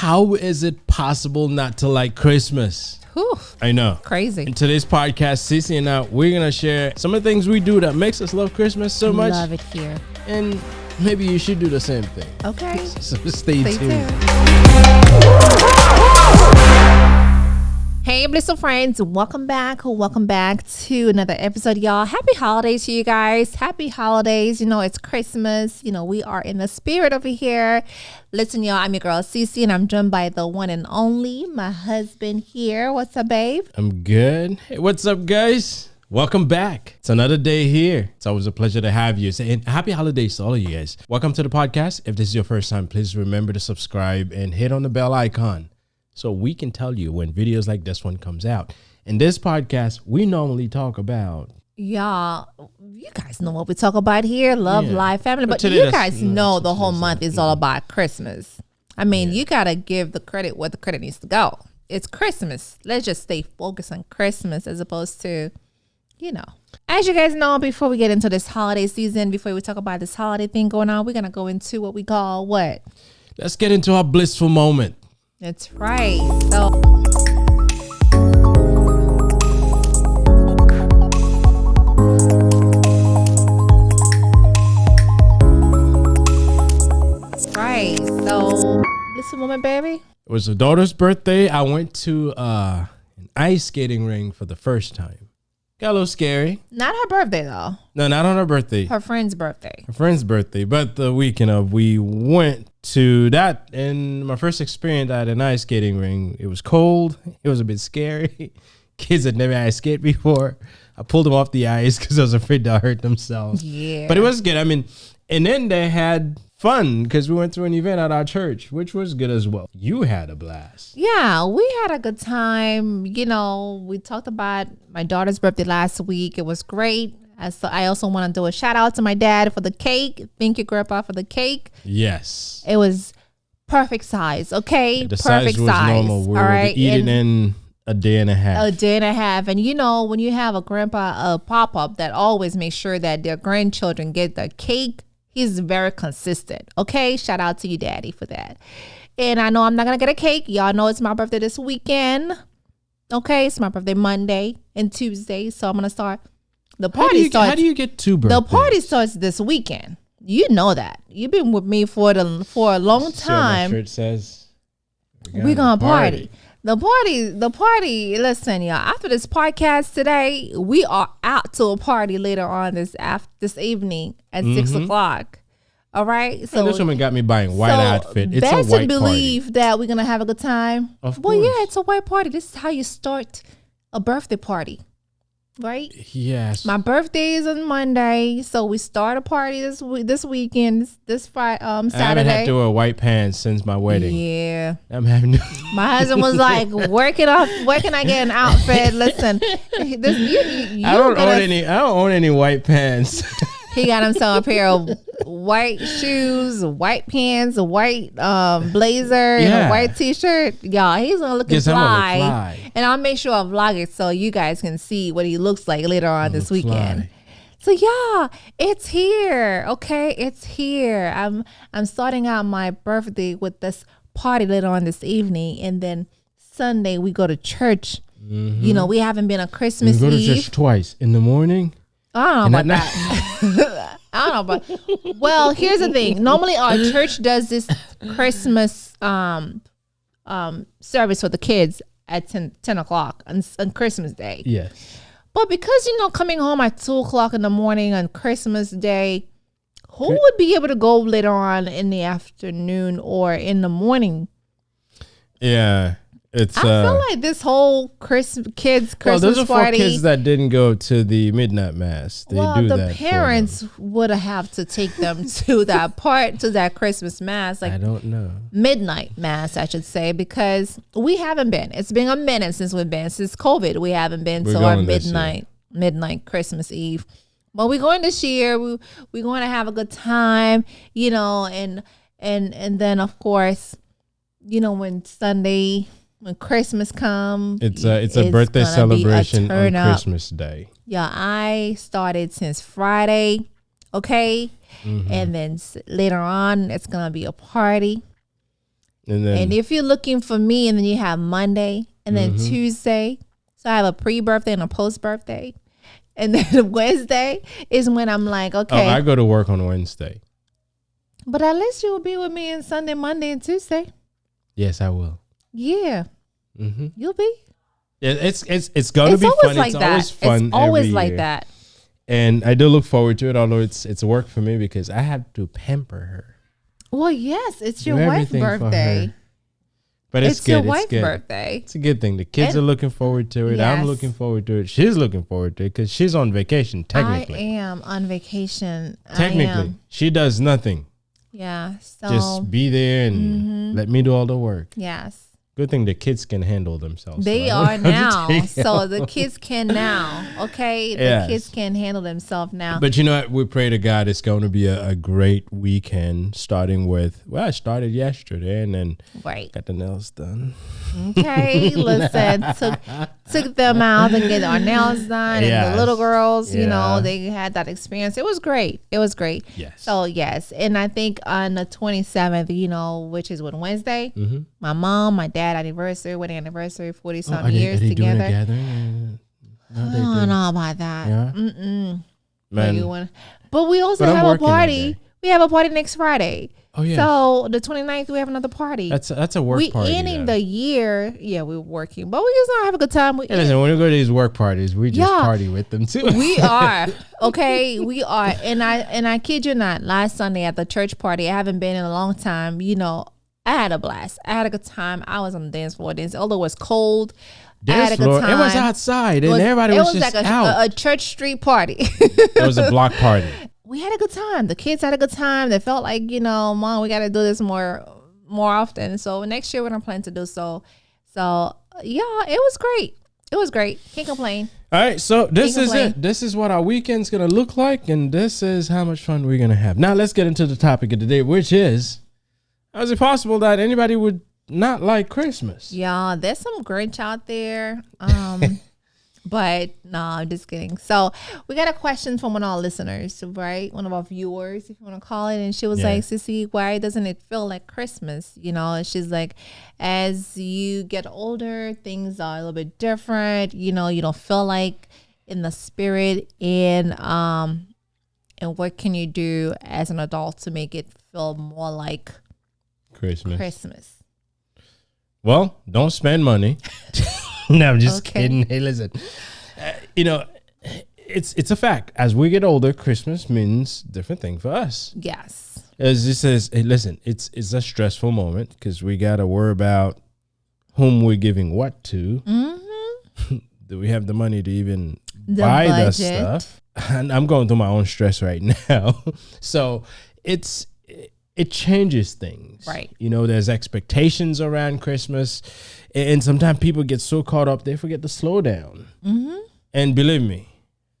How is it possible not to like Christmas? Whew, I know. crazy. In today's podcast, Cece and I, we're going to share some of the things we do that makes us love Christmas so much. Love it here. And maybe you should do the same thing. Okay. So stay tuned. Hey, Blissful friends, welcome back to another episode, y'all. Happy holidays to you guys. Happy holidays. You know, it's Christmas. You know, we are in the spirit over here. Listen, y'all, I'm your girl, Cece, and I'm joined by the one and only, my husband here. What's up, babe? I'm good. Hey, what's up, guys? Welcome back. It's another day here. It's always a pleasure to have you. And happy holidays to all of you guys. Welcome to the podcast. If this is your first time, please remember to subscribe and hit on the bell icon, so we can tell you when videos like this one comes out. In this podcast, we normally talk about... Y'all, you guys know what we talk about here. Love, life, family. But today you guys know the whole month is all about Christmas. I mean, you got to give the credit where the credit needs to go. It's Christmas. Let's just stay focused on Christmas as opposed to, you know. As you guys know, before we get into this holiday season, before we talk about this holiday thing going on, we're going to go into what we call what? Let's get into our blissful moment. That's right. So listen, woman, baby. It was her daughter's birthday. I went to an ice skating ring for the first time. Got a little scary. Not her birthday though. No, not on her birthday. Her friend's birthday. But the weekend of, we went to that, and my first experience at an ice skating ring. It was cold. It was a bit scary. Kids had never ice skated before. I pulled them off the ice because I was afraid they'll hurt themselves. Yeah. But it was good. I mean, and then they had fun because we went to an event at our church, which was good as well. You had a blast. Yeah, we had a good time. You know, we talked about my daughter's birthday last week. It was great. So I also want to do a shout out to my dad for the cake. Thank you, Grandpa, for the cake. Yes. It was perfect size. Okay, The perfect size was normal. We were eating in a day and a half. And you know, when you have a grandpa pop-up that always makes sure that their grandchildren get the cake, he's very consistent. Okay, shout out to you, Daddy, for that. And I know I'm not gonna get a cake. Y'all know it's my birthday this weekend. Okay, it's my birthday Monday and Tuesday, so I'm gonna start. The party starts. How do you get two birthdays? The party starts this weekend. You know that. You've been with me for a long time. My shirt says we're gonna party. The party. Listen, y'all. After this podcast today, we are out to a party later on this evening at 6 o'clock. All right. So this woman got me buying white outfit. It's a white party. Believe that we're gonna have a good time. Of course. Well, yeah, it's a white party. This is how you start a birthday party, right? Yes. My birthday is on Monday, so we start a party this weekend. This Friday, Saturday. I haven't had to wear white pants since my wedding. Yeah. I'm having. My husband was like, where can I get an outfit? Listen, I don't own any white pants. He got himself a pair of white shoes, white pants, a white blazer, and a white t-shirt. Y'all, he's gonna look fly. And I'll make sure I vlog it so you guys can see what he looks like later on this weekend. So yeah, it's here. Okay, it's here. I'm starting out my birthday with this party later on this evening, and then Sunday we go to church. Mm-hmm. You know, we haven't been on Christmas Eve. We go to church twice in the morning. I don't know about that. I don't know about. Well, here's the thing. Normally, our church does this Christmas service for the kids at 10 o'clock on Christmas Day. Yes. But because, you know, coming home at 2 o'clock in the morning on Christmas Day, who would be able to go later on in the afternoon or in the morning? Yeah. I feel like this whole kids Christmas those are party. For kids that didn't go to the midnight mass. The parents would have to take them to that Christmas mass. Like, I don't know. Midnight mass, I should say, because we haven't been. It's been a minute since COVID. We haven't been to our midnight Christmas Eve. But we're going this year. We're going to have a good time, you know, and then of course, you know, when Christmas comes, it's a birthday celebration on Christmas Day. Yeah, I started since Friday, okay, and then later on it's gonna be a party, And if you're looking for me, and then you have Monday and then Tuesday. So I have a pre-birthday and a post-birthday. And then Wednesday is when I'm like, okay. Oh, I go to work on Wednesday. But at least you will be with me on Sunday, Monday, and Tuesday. Yes, I will. Yeah. You'll be. It's going to be fun. Like it's that. Always fun. It's always every like year. that. And I do look forward to it, although it's work for me because I have to pamper her. Well, yes, it's your wife's birthday. But it's good. Your wife's birthday. It's a good thing. The kids are looking forward to it. Yes. I'm looking forward to it. She's looking forward to it because she's on vacation, technically. I am on vacation. Technically. She does nothing. Yeah. So just be there and let me do all the work. Yes. Good thing the kids can handle themselves. They are now. So the kids can now. Okay. The kids can handle themselves now. But you know what? We pray to God it's going to be a great weekend, starting with, I started yesterday and then got the nails done. Okay. Listen, took them out and get our nails done. And the little girls, you know, they had that experience. It was great. Yes. So, yes. And I think on the 27th, you know, which is Wednesday, my mom, my dad, wedding anniversary, 40-something years together. No, I don't know about that. Yeah. Man. But we also have a party. We have a party next Friday. Oh yeah. So the 29th we have another party. That's a work party. We ending the year. Yeah, we're working, but we just not have a good time. Listen, when we go to these work parties, we just party with them too. We are okay. We are, and I kid you not. Last Sunday at the church party, I haven't been in a long time. You know, I had a blast. I had a good time. I was on the dance floor dancing, although it was cold. I had a good time. It was outside, and everybody was just like out. A church street party. It was a block party. We had a good time. The kids had a good time. They felt like, you know, Mom, we got to do this more often. So next year we're going to plan to do so. So yeah, it was great. It was great. Can't complain. All right, so this is it. This is what our weekend's going to look like, and this is how much fun we're going to have. Now let's get into the topic of the day, which is, how is it possible that anybody would not like Christmas? Yeah, there's some Grinch out there. But no, I'm just kidding. So we got a question from one of our listeners, right? One of our viewers, if you want to call it. And she was like, Sissy, why doesn't it feel like Christmas? You know, and she's like, as you get older, things are a little bit different. You know, you don't feel like in the spirit. And what can you do as an adult to make it feel more like Christmas? Well, don't spend money. No, I'm just kidding. Hey, listen, you know, it's a fact. As we get older, Christmas means different thing for us. Yes. As it says, hey, listen, it's a stressful moment because we got to worry about whom we're giving what to. Do we have the money to even buy the stuff? And I'm going through my own stress right now. So it changes things. Right. You know, there's expectations around Christmas. And sometimes people get so caught up, they forget to slow down. And believe me,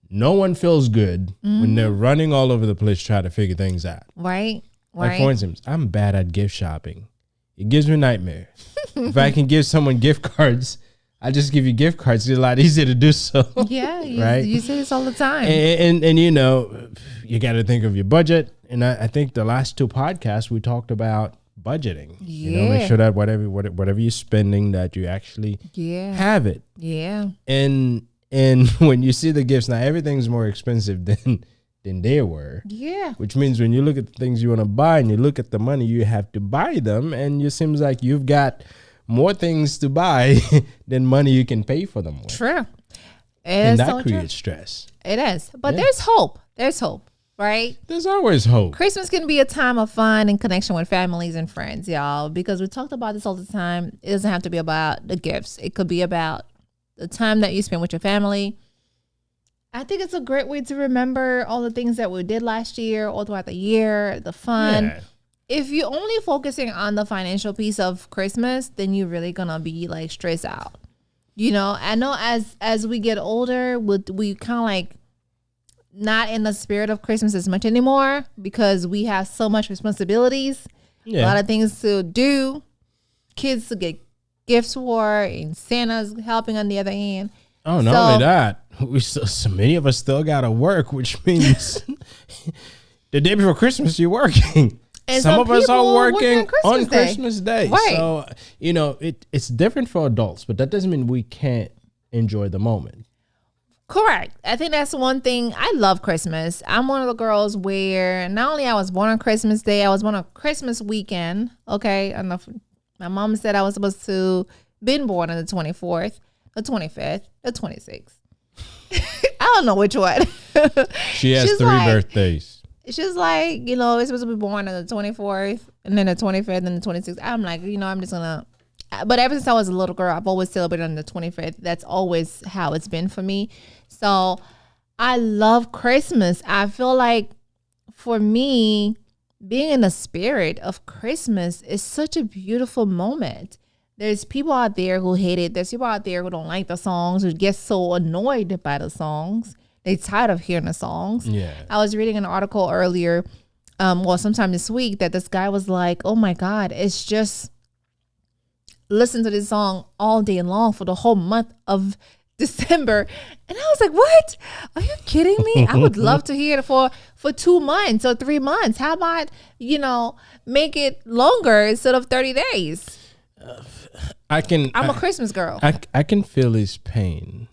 no one feels good when they're running all over the place trying to figure things out. Right. Like, for instance, I'm bad at gift shopping. It gives me nightmare. If I can give someone gift cards, I just give you gift cards. It's a lot easier to do so. Yeah. Right? You say this all the time. And you know, you got to think of your budget. And I think the last two podcasts, we talked about budgeting. Yeah. You know, make sure that whatever you're spending, that you actually have it. Yeah. And when you see the gifts, now everything's more expensive than they were. Yeah. Which means when you look at the things you want to buy and you look at the money you have to buy them, and it seems like you've got more things to buy than money you can pay for them with. True. And that creates stress. It is. But there's hope. There's hope. Right? There's always hope. Christmas can be a time of fun and connection with families and friends, y'all, because we talked about this all the time. It doesn't have to be about the gifts. It could be about the time that you spend with your family. I think it's a great way to remember all the things that we did last year, all throughout the year, the fun. Yeah. If you're only focusing on the financial piece of Christmas, then you're really going to be like stressed out. You know, I know as we get older, we kind of like not in the spirit of Christmas as much anymore because we have so much responsibilities, a lot of things to do, kids to get gifts for, and Santa's helping on the other end. Oh, not only that, so many of us still got to work, which means the day before Christmas, you're working. And some of us are working on Day. Christmas Day. Right. So, it's different for adults, but that doesn't mean we can't enjoy the moment. Correct. I think that's one thing. I love Christmas. I'm one of the girls where not only I was born on Christmas Day, I was born on Christmas weekend. Okay. My mom said I was supposed to been born on the 24th, the 25th, the 26th. I don't know which one. She has three birthdays. She's like, it's supposed to be born on the 24th and then the 25th and the 26th. I'm like, I'm just gonna. But ever since I was a little girl, I've always celebrated on the 25th. That's always how it's been for me. So I love Christmas. I feel like for me, being in the spirit of Christmas is such a beautiful moment. There's people out there who hate it. There's people out there who don't like the songs, who get so annoyed by the songs. They're tired of hearing the songs. Yeah. I was reading an article earlier, sometime this week, that this guy was like, oh my God, it's just listen to this song all day long for the whole month of December. And I was like, what? Are you kidding me? I would love to hear it for 2 months or 3 months. How about, make it longer instead of 30 days? I'm a Christmas girl. I can feel his pain.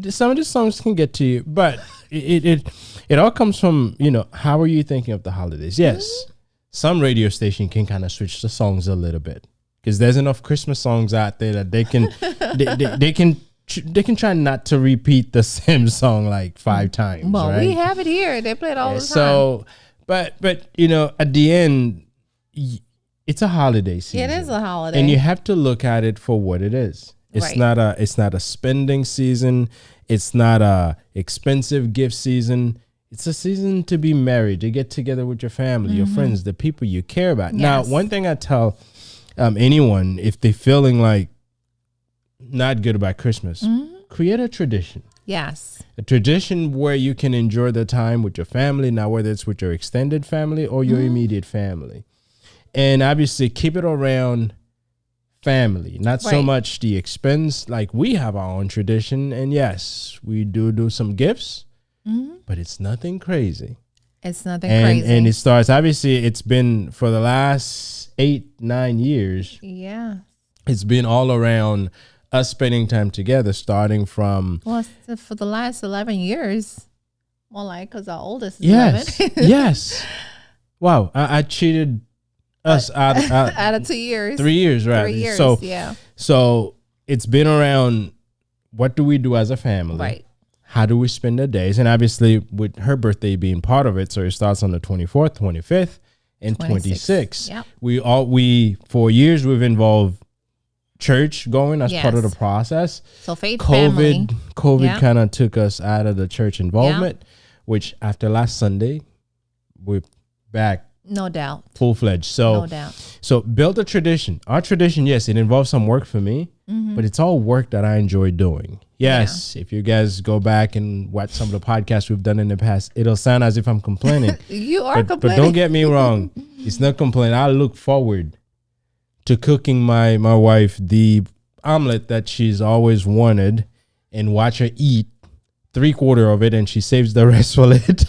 Some of the songs can get to you, but it all comes from, how are you thinking of the holidays? Yes, some radio station can kind of switch the songs a little bit because there's enough Christmas songs out there that they can they can try not to repeat the same song like 5 times. Well, right? we have it here. They play it all the time. So, but at the end, it's a holiday season. It is a holiday, and you have to look at it for what it is. It's right. It's not a spending season. It's not a expensive gift season. It's a season to be married, to get together with your family, your friends, the people you care about. Yes. Now, one thing I tell anyone, if they're feeling like not good about Christmas, create a tradition. Yes. A tradition where you can enjoy the time with your family, now whether it's with your extended family or your immediate family. And obviously keep it around family, not so much the expense. Like we have our own tradition, and yes, we do some gifts, but it's nothing crazy. It's nothing crazy. And it starts, obviously it's been for the last 8-9 years. Yeah. It's been all around us spending time together, starting from for the last 11 years. More like, because our oldest is 11. Yes. Wow. I cheated us out of 2 years. 3 years, right? 3 years, so, yeah. So it's been around, what do we do as a family? Right. How do we spend the days? And obviously with her birthday being part of it, so it starts on the 24th, 25th, and 26th. Yep. We for years we've involved church going as part of the process. So family. COVID kind of took us out of the church involvement, which after last Sunday, we're back. No doubt. Full-fledged. So, no doubt. So build a tradition. Our tradition, yes, it involves some work for me, but it's all work that I enjoy doing. Yes, if you guys go back and watch some of the podcasts we've done in the past, it'll sound as if I'm complaining. You are complaining. But don't get me wrong. It's not complaining. I look forward to cooking my wife the omelet that she's always wanted and watch her eat 3/4 of it and she saves the rest for it.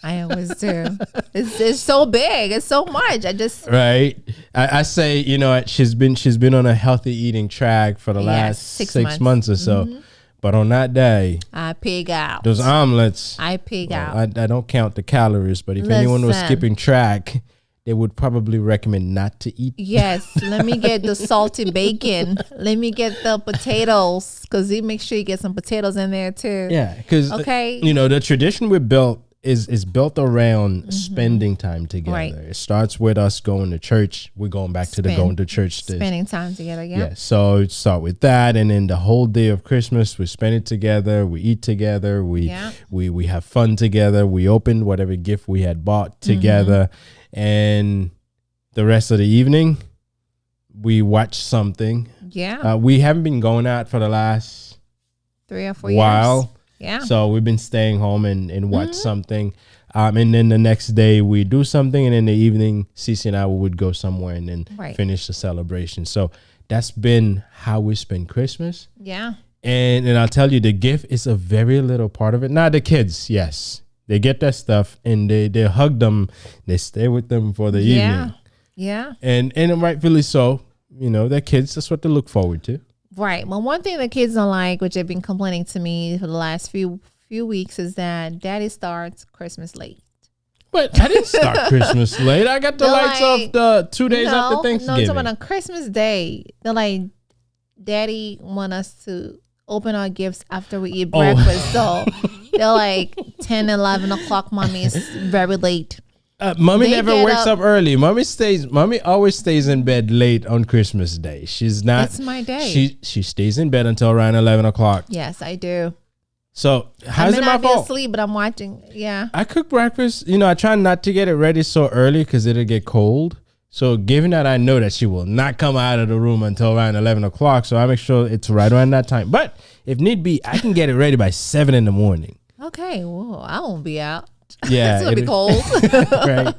I always do. It's so big. It's so much. Right. I say, she's been on a healthy eating track for the last 6 months or so. But on that day, I pig out. Those omelets. I pig out. I don't count the calories, but if anyone was skipping track, they would probably recommend not to eat. Yes. Let me get the salty bacon. Let me get the potatoes, because you make sure you get some potatoes in there too. Yeah. Because, the tradition we built is built around spending time together. Right. It starts with us going to church. We're going back to the going to church. Spending time together, yeah. So start with that, and then the whole day of Christmas, we spend it together. We eat together. We have fun together. We open whatever gift we had bought together, and the rest of the evening, we watch something. Yeah. We haven't been going out for the last 3 or 4 while. years. Yeah. So we've been staying home and watch something. And then the next day we do something. And in the evening, Cece and I would go somewhere and then finish the celebration. So that's been how we spend Christmas. Yeah. And I'll tell you, the gift is a very little part of it. Not the kids. Yes. They get that stuff and they hug them. They stay with them for the evening. Yeah. And rightfully so. You know, they're kids. That's what they look forward to. Right. Well, one thing the kids don't like, which they've been complaining to me for the last few weeks, is that Daddy starts Christmas late. But I didn't start Christmas late. I got the lights off the 2 days after Thanksgiving. No, I'm talking about on Christmas Day. They're like, Daddy want us to open our gifts after we eat breakfast. So they're like 10, 11 o'clock. Mommy is very late. Mommy never wakes up early. Mommy always stays in bed late on Christmas Day. She's not. That's my day. She stays in bed until around 11 o'clock. Yes, I do. So how's it my fault? I asleep, but I'm watching. Yeah. I cook breakfast. You know, I try not to get it ready so early because it'll get cold. So given that I know that she will not come out of the room until around 11 o'clock, so I make sure it's right around that time. But if need be, I can get it ready by 7 in the morning. Okay. Well, I won't be out. Yeah. It's going to be cold. Right.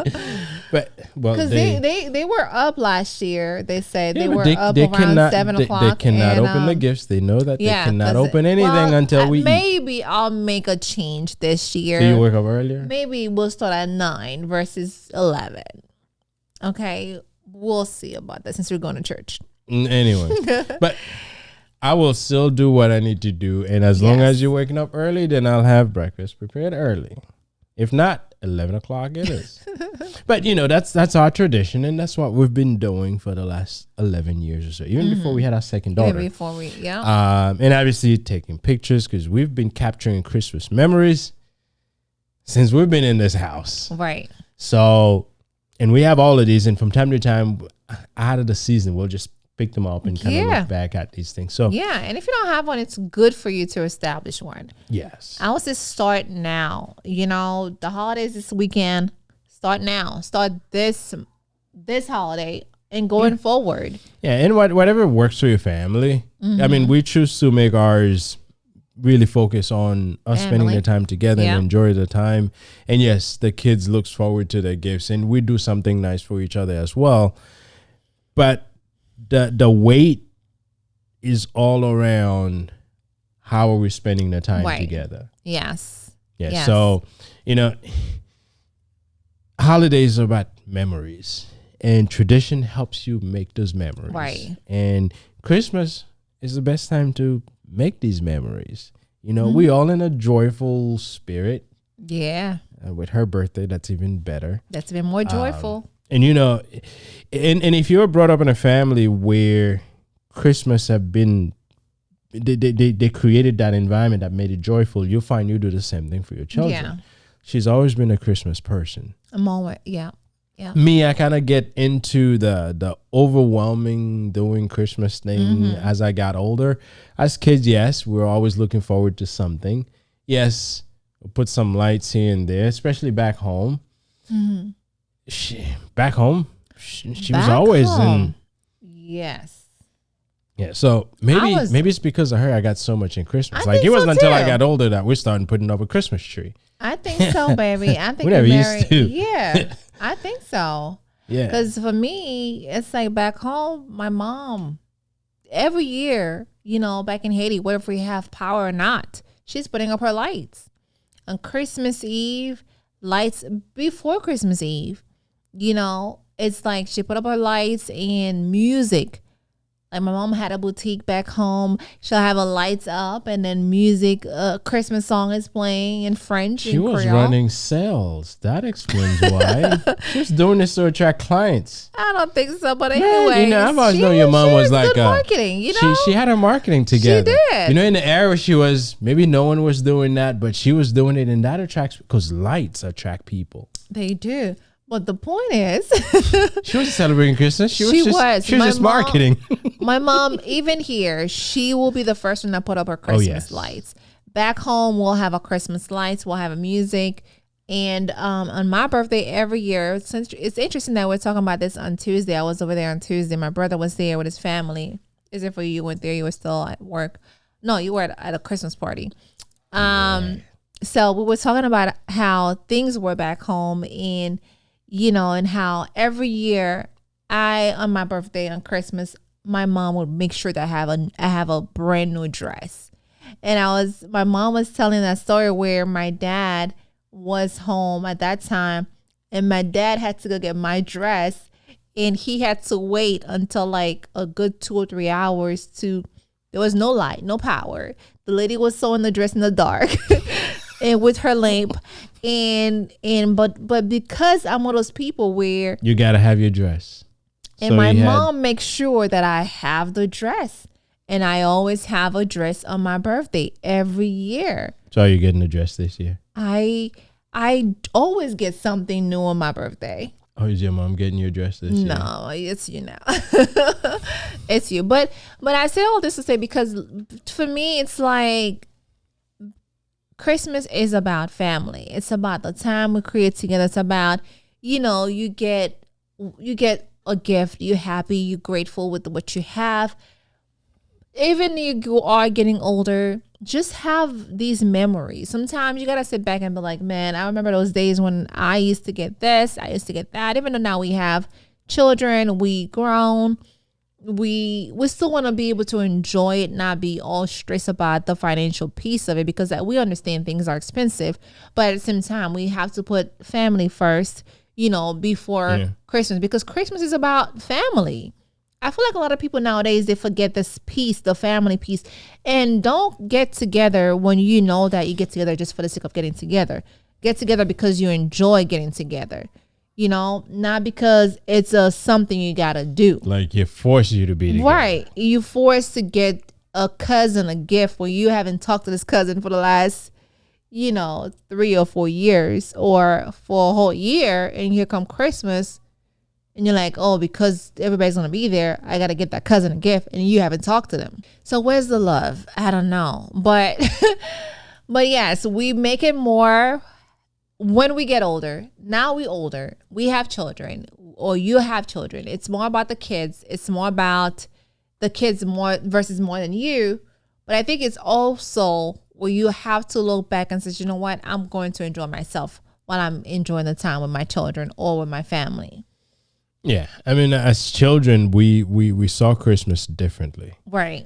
But, well, because they were up last year. They said they were up around 7 o'clock. They cannot open the gifts. They know that they cannot open anything until we eat. Maybe I'll make a change this year. So you wake up earlier? Maybe we'll start at 9 versus 11. Okay. We'll see about that since we're going to church. Anyway. But I will still do what I need to do. And as long as you're waking up early, then I'll have breakfast prepared early. If not, 11 o'clock it is. But, you know, that's our tradition. And that's what we've been doing for the last 11 years or so. Even before we had our second daughter. And obviously taking pictures because we've been capturing Christmas memories since we've been in this house. Right. So, and we have all of these. And from time to time, out of the season, we'll just pick them up and kind of look back at these things. So yeah, and if you don't have one, it's good for you to establish one. Yes. I would just start now. You know, the holidays this weekend, start now. Start this holiday and going forward. Yeah, and whatever works for your family. I mean, we choose to make ours really focus on us spending the time together and enjoy the time. And yes, the kids looks forward to their gifts and we do something nice for each other as well. But the weight is all around how are we spending the time together. Yes. Yeah. Yes. So, you know, holidays are about memories and tradition helps you make those memories. Right. And Christmas is the best time to make these memories. You know, we all in a joyful spirit. Yeah. With her birthday, that's even better. That's even more joyful. And, you know, and if you're brought up in a family where Christmas have been, they created that environment that made it joyful, you'll find you do the same thing for your children. Yeah. She's always been a Christmas person. I'm always, yeah. Me, I kind of get into the overwhelming doing Christmas thing as I got older. As kids, yes, we're always looking forward to something. Yes, we'll put some lights here and there, especially back home. Back home, she was always in. Yes. Yeah, so maybe it's because of her I got so much in Christmas. Like it wasn't until I got older that we started putting up a Christmas tree. I think so, baby. I think we never used to. Yeah, I think so. Yeah, because for me, it's like back home, my mom, every year, you know, back in Haiti, whether we have power or not, she's putting up her lights on Christmas Eve, lights before Christmas Eve. You know, it's like she put up her lights and music. Like my mom had a boutique back home. She'll have her lights up and then music, Christmas song is playing in French. She was running sales. That explains why. She was doing this to attract clients. I don't think so, but anyway. You know, I've always known your mom was like marketing, you know? She had her marketing together. She did. You know, in the era she was, maybe no one was doing that, but she was doing it, and that attracts, because lights attract people. They do. But the point is, she wasn't celebrating Christmas. She was just marketing. My mom, even here, she will be the first one that put up her Christmas lights. Back home, we'll have a Christmas lights. We'll have a music. And on my birthday every year, since it's interesting that we're talking about this on Tuesday. I was over there on Tuesday. My brother was there with his family. Is it for you? You went there. You were still at work. No, you were at a Christmas party. So we were talking about how things were back home and, you know, and how every year on my birthday on Christmas, my mom would make sure that I have a brand new dress. And my mom was telling that story where my dad was home at that time, and my dad had to go get my dress, and he had to wait until like a good 2 or 3 hours there was no light, no power. The lady was sewing the dress in the dark and with her lamp. But because I'm one of those people where you gotta have your dress. And so my mom makes sure that I have the dress. And I always have a dress on my birthday every year. So are you getting a dress this year? I always get something new on my birthday. Oh, is your mom getting you a dress this year? No, it's you now. It's you. But I say all this to say, because for me, it's like Christmas is about family. It's about the time we create together. It's about, you get a gift. You're happy. You're grateful with what you have. Even if you are getting older, just have these memories. Sometimes you got to sit back and be like, man, I remember those days when I used to get this, I used to get that. Even though now we have children, we grown, we still want to be able to enjoy it, not be all stressed about the financial piece of it, because we understand things are expensive. But at the same time, we have to put family first, before Christmas, because Christmas is about family. I feel like a lot of people nowadays, they forget this piece, the family piece, and don't get together when you know that you get together just for the sake of getting together. Get together because you enjoy getting together, not because it's something you got to do. Like it forces you to be together. Right. You forced to get a cousin a gift when you haven't talked to this cousin for the last, 3 or 4 years or for a whole year. And here come Christmas. And you're like, oh, because everybody's going to be there, I got to get that cousin a gift, and you haven't talked to them. So where's the love? I don't know. But yes, we make it more when we get older. Now we older. We have children, or you have children. It's more about the kids. It's more about the kids more versus more than you. But I think it's also where you have to look back and say, you know what? I'm going to enjoy myself while I'm enjoying the time with my children or with my family. Yeah, I mean, as children, we saw Christmas differently. Right.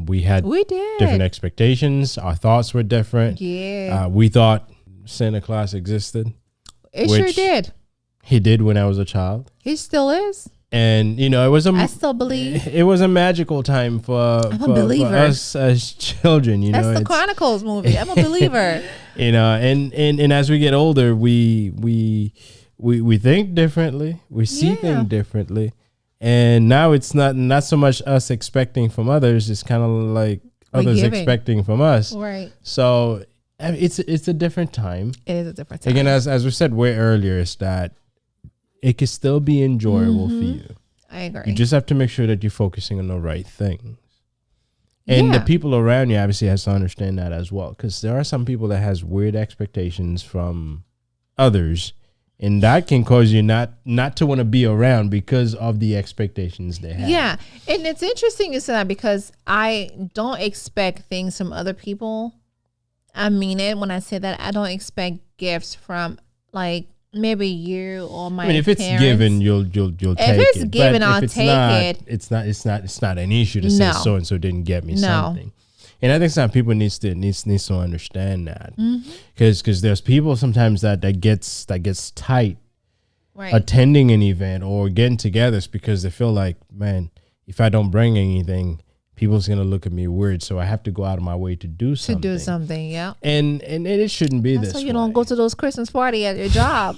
We did different expectations. Our thoughts were different. Yeah. We thought Santa Claus existed. It sure did. He did when I was a child. He still is. And it was I still believe. It was a magical time for us as children. That's the Chronicles movie. I'm a believer. And as we get older, we think differently. We see things differently. And now it's not so much us expecting from others. It's kind of like others expecting from us. Right. So I mean, it's a different time. It is a different time. Again, as we said way earlier, is that it can still be enjoyable for you. I agree. You just have to make sure that you're focusing on the right things. And the people around you obviously has to understand that as well. Because there are some people that has weird expectations from others. And that can cause you not to want to be around because of the expectations they have. Yeah. And it's interesting you say that, because I don't expect things from other people. I mean it when I say that. I don't expect gifts from like maybe you or my parents. If it's given, you'll take it. If it's given, I'll take it. It's not an issue to say so and so didn't get me something. And I think some people needs to understand that, because there's people sometimes that gets tight, attending an event or getting together because they feel like, man, if I don't bring anything, people's gonna look at me weird, so I have to go out of my way to do something. Yeah. And it shouldn't be this. So you don't go to those Christmas party at your job.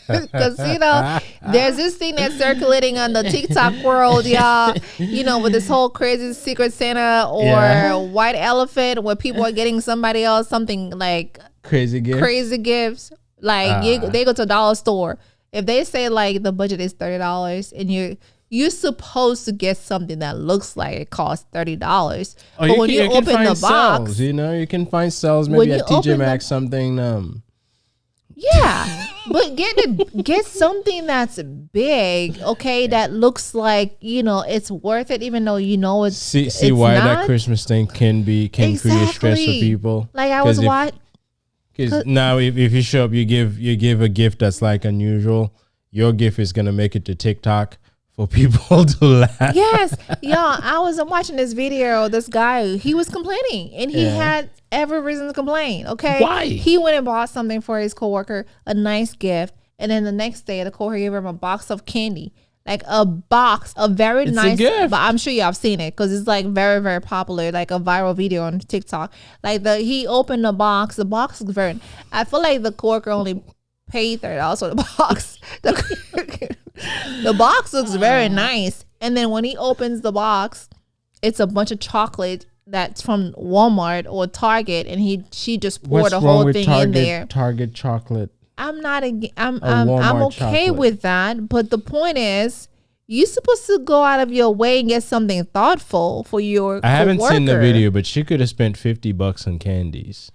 Because there's this thing that's circulating on the TikTok world, y'all, with this whole crazy Secret Santa or white elephant where people are getting somebody else something like crazy gifts. Like they go to a dollar store. If they say like the budget is $30 and you're supposed to get something that looks like it costs $30. But when you open the box, you can find sales maybe at TJ Maxx something. Yeah, but get something that's big, okay, that looks like it's worth it, even though it's see why not. That Christmas thing can create stress for people. Like I was because now if you show up, you give a gift that's like unusual. Your gift is gonna make it to TikTok for people to laugh. Yes. Y'all, I was watching this video. This guy, he was complaining and he had every reason to complain. Okay. Why? He went and bought something for his coworker, a nice gift. And then the next day, the coworker gave him a box of candy. Like a box, a very nice gift. But I'm sure y'all have seen it because it's like very, very popular, like a viral video on TikTok. Like he opened the box is very, I feel like the coworker only paid $30 for the box. The box looks very nice. And then when he opens the box, it's a bunch of chocolate that's from Walmart or Target, and she just poured the whole thing in there. Target chocolate. I'm okay chocolate with that, but the point is, you're supposed to go out of your way and get something thoughtful for your I haven't seen the video, but she could have spent $50 on candies.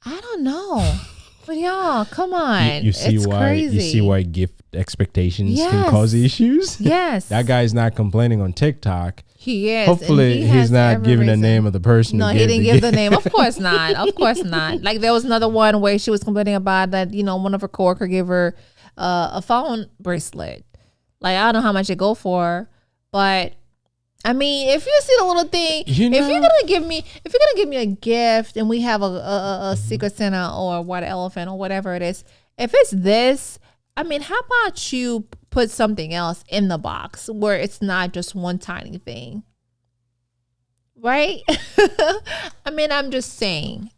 I don't know. But y'all, come on. You see it's why crazy. You see why gift expectations can cause issues? Yes. That guy's not complaining on TikTok. He is. Hopefully he's not giving the name of the person. No, he didn't give the name. Of course not. Of course not. Like there was another one where she was complaining about that, one of her coworkers gave her a phone bracelet. Like I don't know how much it go for, but I mean, if you see the little thing, if you're gonna give me a gift and we have a Secret Santa or white elephant or whatever it is, if it's this, I mean, how about you put something else in the box where it's not just one tiny thing, right? I mean, I'm just saying.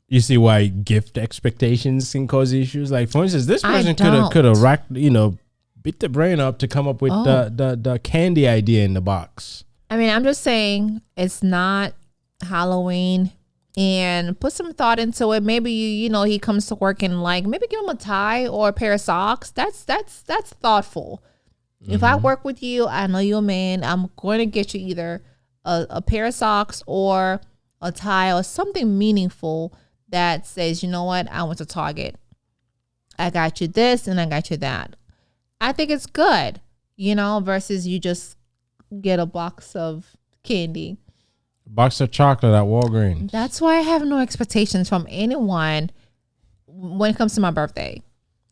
You see why gift expectations can cause issues? Like for instance, this person could have racked, beat the brain up to come up with the candy idea in the box. I mean, I'm just saying it's not Halloween, and put some thought into it. Maybe he comes to work and maybe give him a tie or a pair of socks. That's thoughtful. Mm-hmm. If I work with you, I know you're a man. I'm going to get you either a pair of socks or a tie or something meaningful that says, you know what, I went to Target. I got you this and I got you that. I think it's good, versus you just get a box of candy. A box of chocolate at Walgreens. That's why I have no expectations from anyone when it comes to my birthday.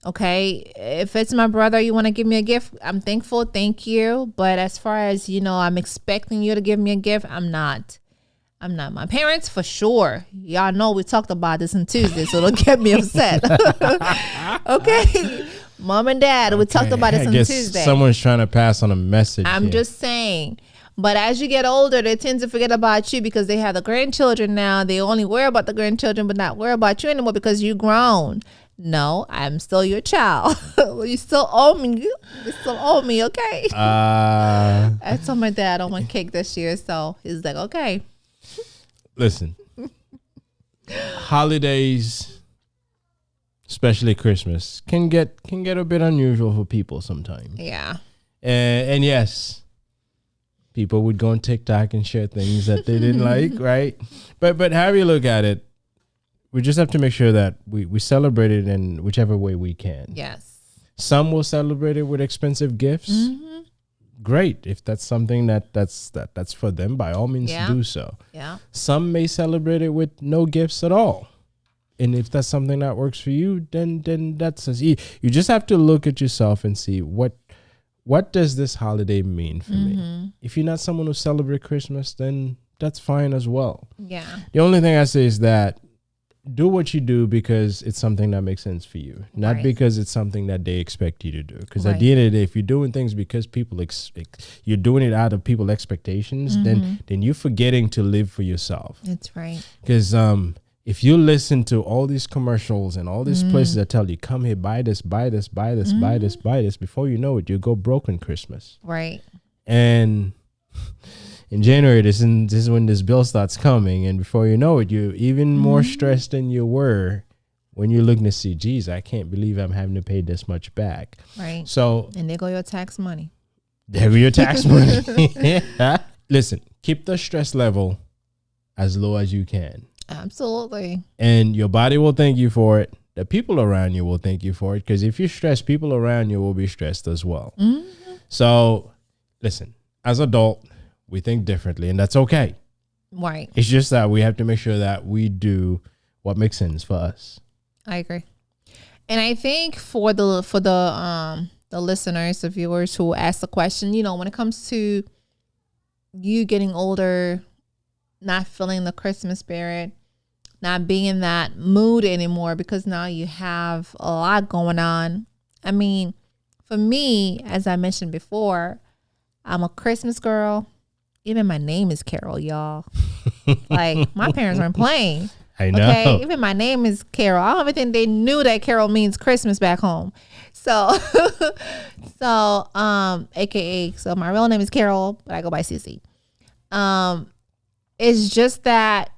Okay? If it's my brother, you want to give me a gift, I'm thankful. Thank you. But as far as, I'm expecting you to give me a gift, I'm not. My parents, for sure. Y'all know we talked about this on Tuesday, so don't get me upset. Okay? Mom and Dad, we talked about this on Tuesday. Someone's trying to pass on a message. I'm just saying. But as you get older, they tend to forget about you because they have the grandchildren now. They only worry about the grandchildren, but not worry about you anymore because you're grown. No, I'm still your child. You still owe me. You still owe me, okay? I told my dad I want cake this year, so he's like, okay. Listen, holidays, especially Christmas, can get a bit unusual for people sometimes. Yeah. And yes, people would go on TikTok and share things that they didn't like, right? But however you look at it, we just have to make sure that we celebrate it in whichever way we can. Yes. Some will celebrate it with expensive gifts. Mm-hmm. Great. If that's something that's for them, by all means do so. Yeah. Some may celebrate it with no gifts at all. And if that's something that works for you, then that's you just have to look at yourself and see what does this holiday mean for me? If you're not someone who celebrates Christmas, then that's fine as well. Yeah. The only thing I say is that do what you do because it's something that makes sense for you, not because it's something that they expect you to do. Because at the end of the day, if you're doing things because people you're doing it out of people's expectations, then you're forgetting to live for yourself. That's right. Because if you listen to all these commercials and all these places that tell you, come here, buy this, buy this, buy this, buy this, buy this, before you know it, you go broke on Christmas. Right. And in January, this is when this bill starts coming. And before you know it, you're even more stressed than you were when you're looking to see, geez, I can't believe I'm having to pay this much back. Right. So, and there go your tax money. There go your tax money. Listen, keep the stress level as low as you can. Absolutely. And your body will thank you for it. The people around you will thank you for it. Because if you're stressed, people around you will be stressed as well. So, listen, as adult, we think differently, and that's okay. Right. It's just that we have to make sure that we do what makes sense for us. I agree. And I think for the the listeners, the viewers who asked the question, when it comes to you getting older, not feeling the Christmas spirit, not being in that mood anymore because now you have a lot going on. I mean, for me, as I mentioned before, I'm a Christmas girl. Even my name is Carol, y'all. Like, my parents weren't playing. I know. Okay, even my name is Carol. I don't even think they knew that Carol means Christmas back home. So, AKA, so my real name is Carol, but I go by Sissy. It's just that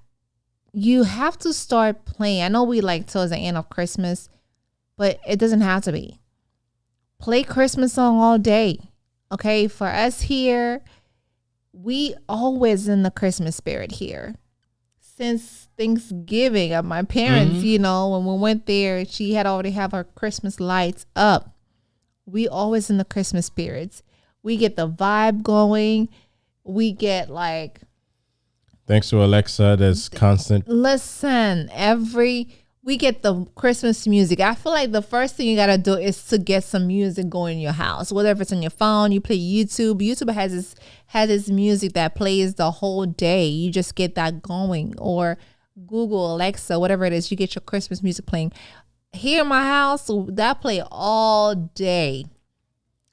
you have to start playing. I know we like towards the end of Christmas, but it doesn't have to be. Play Christmas song all day. Okay, for us here, we always in the Christmas spirit here. Since Thanksgiving, my parents, when we went there, she had already have her Christmas lights up. We always in the Christmas spirits. We get the vibe going. We get like, thanks to Alexa, there's constant. Listen, we get the Christmas music. I feel like the first thing you gotta do is to get some music going in your house. Whether if it's on your phone, you play YouTube. YouTube has this music that plays the whole day. You just get that going. Or Google, Alexa, whatever it is, you get your Christmas music playing. Here in my house, that play all day.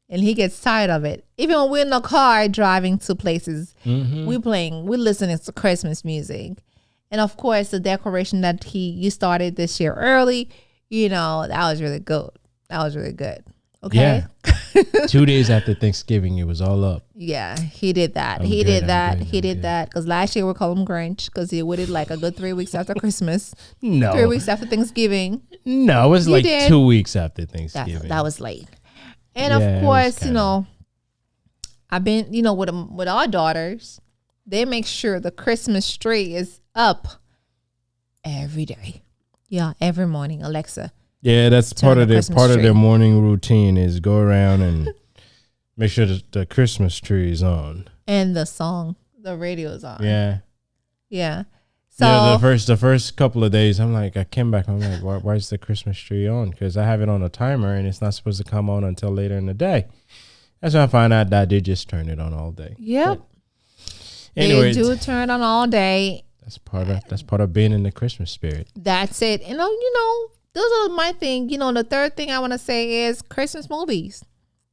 And he gets tired of it. Even when we're in the car driving to places, we're listening to Christmas music. And of course, the decoration that you started this year early, that was really good. That was really good. Okay. Yeah. 2 days after Thanksgiving, it was all up. Yeah, he did that. He did that because last year we called him Grinch because he waited like a good 3 weeks after Christmas. No. 3 weeks after Thanksgiving. No, it was like 2 weeks after Thanksgiving. That was late. And of course, I've been, with our daughters, they make sure the Christmas tree is up every day. Yeah, every morning. Alexa. Yeah, that's part of their morning routine is go around and make sure that the Christmas tree is on. And the radio is on. Yeah. Yeah. So the first couple of days, I'm like, I came back, I'm like, why is the Christmas tree on? Because I have it on a timer and it's not supposed to come on until later in the day. That's when I find out that they just turn it on all day. Yep. Anyway, they do turn it on all day. That's part of being in the Christmas spirit. That's it. And those are my thing. The third thing I want to say is Christmas movies.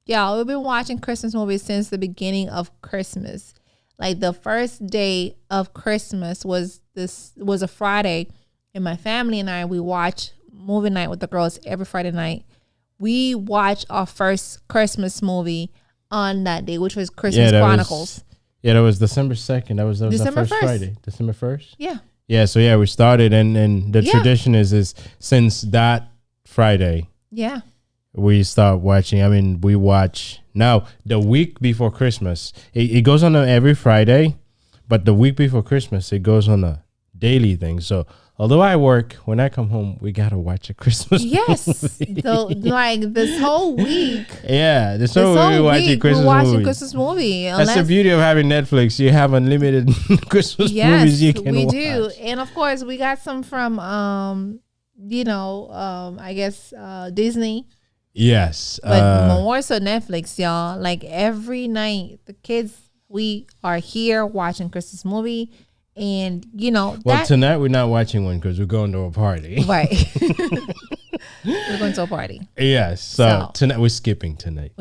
Yeah, we've been watching Christmas movies since the beginning of Christmas. Like the first day of Christmas was a Friday, and my family and I, we watch movie night with the girls every Friday night. We watch our first Christmas movie on that day, which was Christmas Chronicles. That was December 2nd. That was December the first 1st. Friday. December 1st? Yeah. Yeah, so we started and the tradition is since that Friday. Yeah. We start watching. I mean, we watch now the week before Christmas. It goes on every Friday, but the week before Christmas, it goes on a daily thing. So although I work, when I come home, we got to watch a Christmas movie. So like this whole week. Yeah, this whole week we're watching Christmas movie. That's the beauty of having Netflix. You have unlimited Christmas movies you can watch. We do. And of course, we got some from, I guess, Disney. Yes. But more so Netflix, y'all. Like every night, the kids, we are here watching Christmas movie. And, tonight we're not watching one because we're going to a party. Right. We're going to a party. Yes. So tonight we're skipping tonight.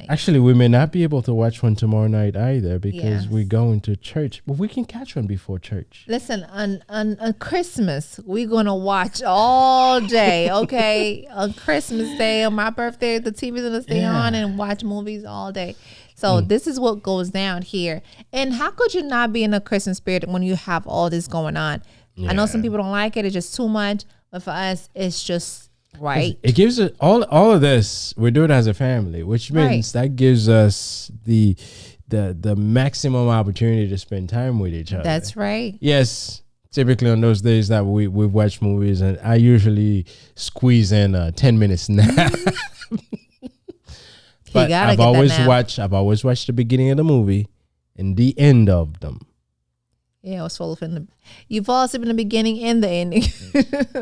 Actually, we may not be able to watch one tomorrow night either because we're going to church. But we can catch one before church. Listen, on Christmas, we're going to watch all day, okay? On Christmas Day, on my birthday, the TV's going to stay on and watch movies all day. So this is what goes down here. And how could you not be in a Christmas spirit when you have all this going on? Yeah. I know some people don't like it. It's just too much. But for us, it's just right. It gives it all of this. We do it as a family, which means that gives us the maximum opportunity to spend time with each other. That's right. Yes. Typically on those days that we watch movies, and I usually squeeze in a 10-minute nap. But I've always watched the beginning of the movie and the end of them. Yeah, it was full of you fall asleep in the beginning and the ending.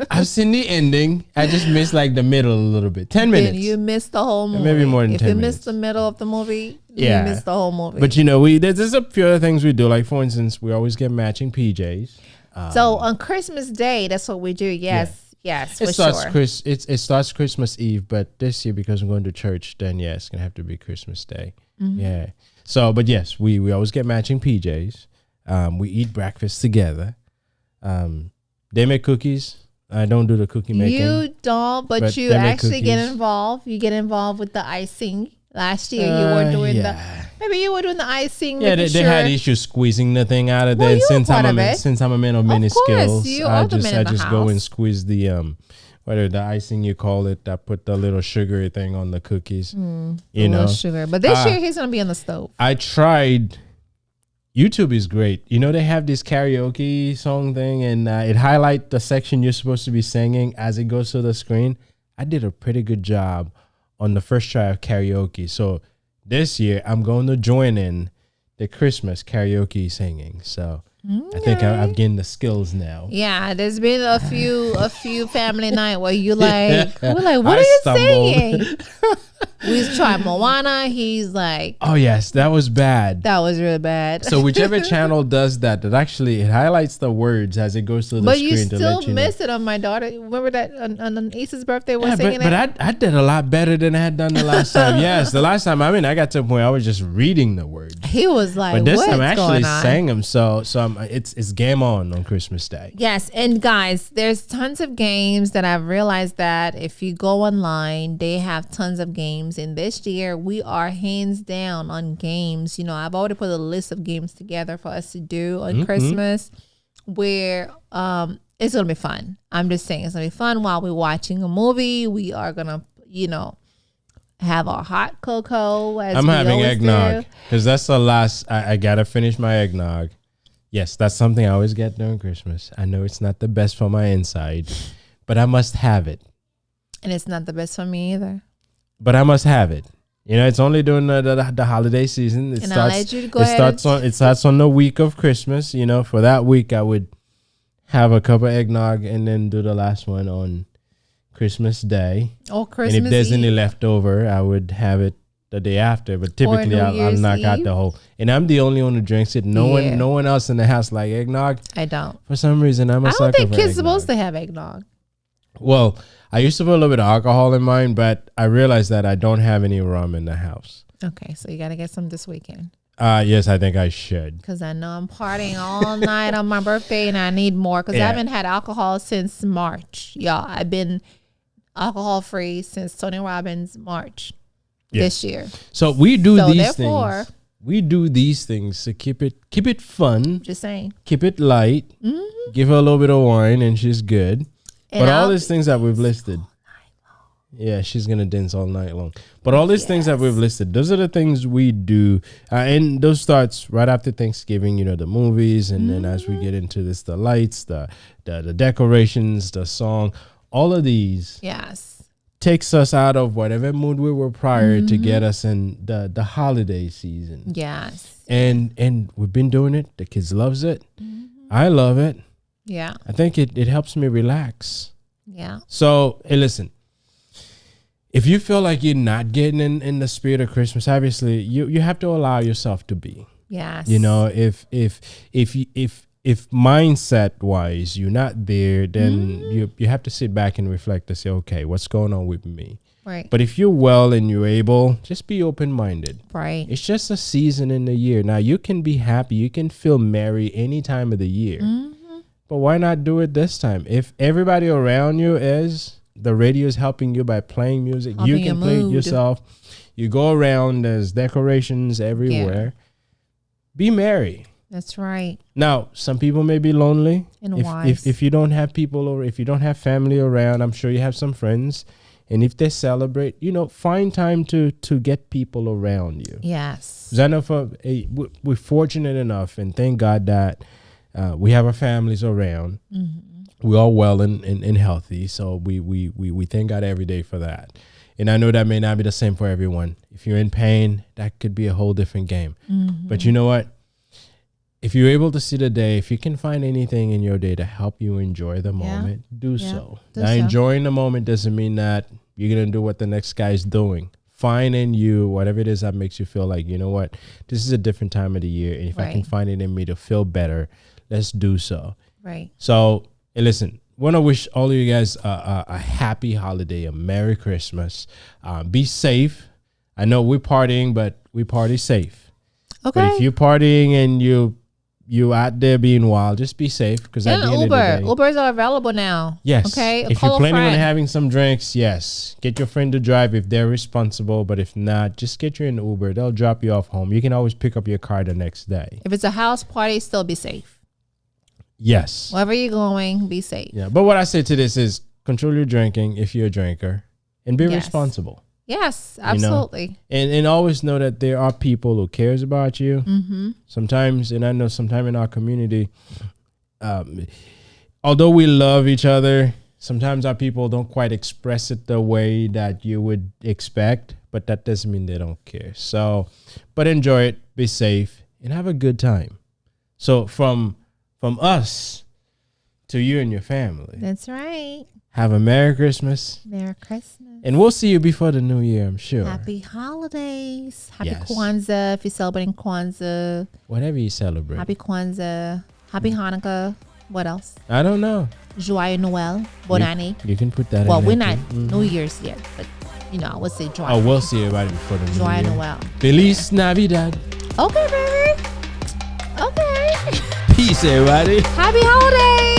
I've seen the ending. I just missed like the middle a little bit. 10 minutes. You missed the whole movie. Maybe more than 10 minutes. If you missed the middle of the movie, you missed the whole movie. But there's a few other things we do. Like for instance, we always get matching PJs. So on Christmas Day, that's what we do. Yes, it starts Christmas Eve, but this year because I'm going to church, then it's gonna have to be Christmas Day. Mm-hmm. Yeah. So, but yes, we always get matching PJs. We eat breakfast together. They make cookies. I don't do the cookie making. You don't, but you actually get involved. You get involved with the icing. Last year you were doing maybe you were doing the icing. Yeah, they had issues squeezing the thing out of there. Since I'm a man of many skills, I just go and squeeze the whether the icing you call it. I put the little sugary thing on the cookies. Sugar. But this year he's gonna be on the stove. I tried. YouTube is great. They have this karaoke song thing, and it highlights the section you're supposed to be singing as it goes to the screen. I did a pretty good job on the first try of karaoke. So this year, I'm going to join in the Christmas karaoke singing. So I think I've gained the skills now. Yeah, there's been a few family night where we're like, what are you singing? We tried Moana. He's like, oh yes, that was bad. That was really bad. So whichever channel does that actually it highlights the words as it goes to the screen. But you still miss it on my daughter. Remember that on Asa's birthday we're singing it? But I did a lot better than I had done the last time. Yes, the last time I got to a point I was just reading the words. He was like, but this time I actually sang sang them. So it's game on Christmas Day. Yes, and guys, there's tons of games that I've realized that if you go online, they have tons of games. And this year, we are hands down on games. I've already put a list of games together for us to do on Christmas, where it's gonna be fun. I'm just saying, it's gonna be fun while we're watching a movie. We are gonna, have our hot cocoa. I'm having eggnog because that's the last. I gotta finish my eggnog. Yes, that's something I always get during Christmas. I know it's not the best for my inside, but I must have it. And it's not the best for me either. But I must have it. It's only during the holiday season. It starts on the week of Christmas. For that week, I would have a cup of eggnog and then do the last one on Christmas Day. Oh, Christmas! And if there's any leftover, I would have it the day after. But typically, I'll knock out the whole. And I'm the only one who drinks it. No one else in the house like eggnog. I don't. For some reason, I don't think kids are supposed to have eggnog. Well, I used to put a little bit of alcohol in mine, but I realized that I don't have any rum in the house. Okay, so you got to get some this weekend. Yes, I think I should. Because I know I'm partying all night on my birthday and I need more because I haven't had alcohol since March. Y'all, I've been alcohol free since Tony Robbins March this year. So we do these things. We do these things to keep it fun. Just saying. Keep it light. Mm-hmm. Give her a little bit of wine and she's good. But all these things that we've listed. Yeah, she's going to dance all night long. But all these things that we've listed, those are the things we do. And those starts right after Thanksgiving, the movies. And then as we get into this, the lights, the decorations, the song, all of these takes us out of whatever mood we were prior to get us in the holiday season. Yes. And we've been doing it. The kids loves it. Mm-hmm. I love it. Yeah. I think it helps me relax. Yeah. So, hey, listen. If you feel like you're not getting in the spirit of Christmas, obviously you have to allow yourself to be. Yes. If mindset wise you're not there, then you have to sit back and reflect and say, okay, what's going on with me? Right. But if you're well and you're able, just be open-minded. Right. It's just a season in the year. Now you can be happy, you can feel merry any time of the year. Mm-hmm. But why not do it this time? If everybody around you the radio is helping you by playing music, you can play it yourself. You go around, there's decorations everywhere. Yeah. Be merry. That's right. Now, some people may be lonely. And wise. If you don't have people or if you don't have family around, I'm sure you have some friends. And if they celebrate, find time to get people around you. Yes. Because I know we're fortunate enough, and thank God that we have our families around. Mm-hmm. We're all well and healthy. So we thank God every day for that. And I know that may not be the same for everyone. If you're in pain, that could be a whole different game. Mm-hmm. But you know what? if you're able to see the day, if you can find anything in your day to help you enjoy the moment, do so. Now, enjoying the moment doesn't mean that you're going to do what the next guy is doing. Find in you whatever it is that makes you feel like, you know what, this is a different time of the year. And if I can find it in me to feel better, let's do so. Right. So, hey, listen, want to wish all of you guys a happy holiday, a Merry Christmas. Be safe. I know we're partying, but we party safe. Okay. But if you're partying and you out there being wild, just be safe, because at the end of the day, Ubers are available now. Yes. Okay. If you're planning on having some drinks, yes, get your friend to drive if they're responsible. But if not, just get you an Uber. They'll drop you off home. You can always pick up your car the next day. If it's a house party, still be safe. Yes. Wherever you're going, be safe. Yeah. But what I say to this is control your drinking if you're a drinker, and be responsible. Yes, absolutely. You know? And always know that there are people who cares about you. Mm-hmm. Sometimes, and I know sometime in our community, although we love each other, sometimes our people don't quite express it the way that you would expect, but that doesn't mean they don't care. So, but enjoy it, be safe, and have a good time. So from us to you and your family. That's right. Have a Merry Christmas. Merry Christmas. And we'll see you before the new year, I'm sure. Happy holidays. Happy Kwanzaa if you're celebrating Kwanzaa. Whatever you celebrate. Happy Kwanzaa. Happy Hanukkah. What else? I don't know. Joyeux Noël. Bonne année. You can put that well, in. Well, we're not New Year's yet, but I would say Joyeux. Oh, we'll see everybody before the new year. Joyeux Noël. Feliz Navidad. Okay, baby. Okay. Peace, everybody. Happy holidays.